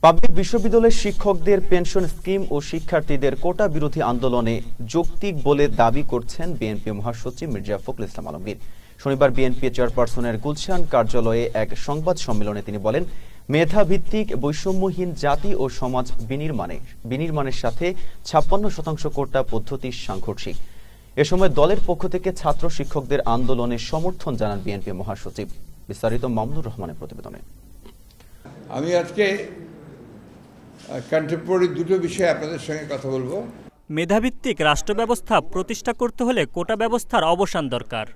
Public বিশ্ববিদ্যালয়ের শিক্ষকদের pension scheme ও শিক্ষার্থীদের কোটা বিরোধী আন্দোলনে যৌক্তিক বলে দাবি করছেন বিএনপি মহাসচিব মির্জা ফখরুল ইসলাম আলমগীর। শনিবার বিএনপি চেয়ারপারসনের গুলশান কার্যালয়ে এক সংবাদ সম্মেলনে তিনি বলেন, মেধাভিত্তিক বৈষম্যহীন জাতি ও সমাজ বিনির্মাণের সাথে ৫৬% কোটা পদ্ধতি সাংঘর্ষিক। এ সময় দলের পক্ষ থেকে ছাত্র শিক্ষকদের আন্দোলনে সমর্থন জানান বিএনপি মহাসচিব। বিস্তারিত মামুনুর রহমানের প্রতিবেদনে। আমি আজকে কন্টেম্পোরারি দুটো বিষয়ে আপনাদের সঙ্গে কথা বলবো। মেধাভিত্তিক রাষ্ট্র ব্যবস্থা প্রতিষ্ঠা করতে হলে কোটা ব্যবস্থার অবসান দরকার।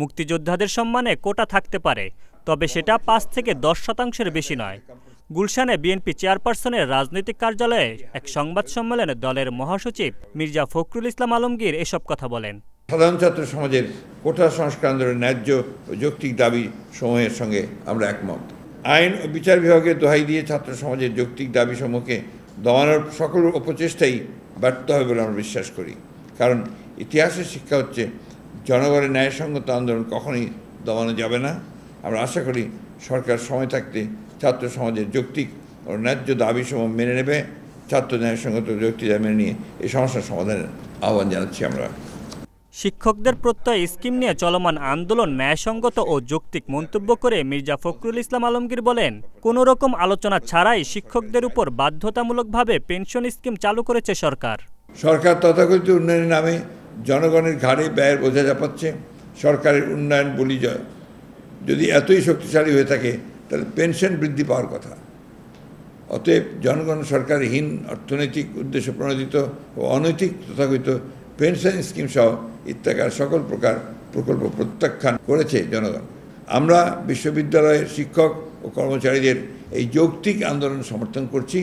মুক্তিযোদ্ধাদের সম্মানে কোটা থাকতে পারে, তবে সেটা ৫ থেকে ১০% বেশি নয়। গুলশানে বিএনপি চেয়ারপারসনের রাজনৈতিক কার্যালয়ে এক সংবাদ সম্মেলনে দলের মহাসচিব মির্জা ফখরুল ইসলাম আলমগীর এসব কথা বলেন। সাধারণ ছাত্র সমাজের কোটা সংস্কার আন্দোলনের ন্যায্য ও যৌক্তিক দাবি সমূহের সঙ্গে আমরা একমত। আইন ও বিচার বিভাগের দোহাই দিয়ে ছাত্র সমাজের যৌক্তিক দাবি সমূহকে দমানোর সকল অপচেষ্টাই ব্যর্থ হবে বলে আমরা বিশ্বাস করি। কারণ ইতিহাসের শিক্ষা হচ্ছে, জনগণের ন্যায়সঙ্গত আন্দোলন কখনোই দমানো যাবে না। আমরা আশা করি সরকার সময় থাকতে ছাত্র সমাজের যৌক্তিক ও ন্যায্য দাবিসমূহ মেনে নেবে। ছাত্র ন্যায়সঙ্গত যৌক্তিক দাবি মেনে নিয়ে এই সমস্যার সমাধানের আহ্বান জানাচ্ছি আমরা। শিক্ষকদের প্রত্যয় স্কিম নিয়ে চলমান আন্দোলন ন্যায়সঙ্গত ও যৌক্তিক মন্তব্য করে মির্জা ফখরুল ইসলাম আলমগীর বলেন, কোনো রকম আলোচনা ছাড়াই শিক্ষকদের উপর বাধ্যতামূলকভাবে পেনশন স্কিম চালু করেছে সরকার। সরকার তথাকথিত উন্নয়নের নামে জনগণের ঘাড়ে ব্যয়ের বোঝা চাপাচ্ছে। সরকারের উন্নয়ন বলি যদি এতই শক্তিশালী হয়ে থাকে, তাহলে পেনশন বৃদ্ধি পাওয়ার কথা। অতএব জনগণ সরকারহীন অর্থনৈতিক উদ্দেশ্য প্রণোদিত ও অনৈতিক তথাকথিত পেনশন স্কিম সহ ইত্যাকার সকল প্রকার প্রকল্প প্রত্যাখ্যান করেছে জনগণ। আমরা বিশ্ববিদ্যালয়ের শিক্ষক ও কর্মচারীদের এই যৌক্তিক আন্দোলন সমর্থন করছি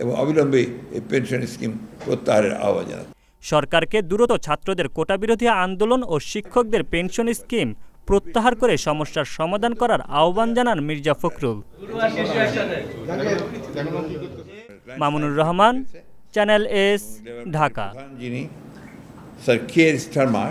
এবং অবিলম্বে এই পেনশন স্কিম প্রত্যাহারের আহ্বান জানাচ্ছি। সরকারকে দ্রুত ছাত্রদের কোটা বিরোধী আন্দোলন ও শিক্ষকদের পেনশন স্কিম প্রত্যাহার করে সমস্যার সমাধান করার আহ্বান জানান মির্জা ফখরুল। Mamunur Rahman, channel S, Dhaka. যিনি স্যার কে স্টারমার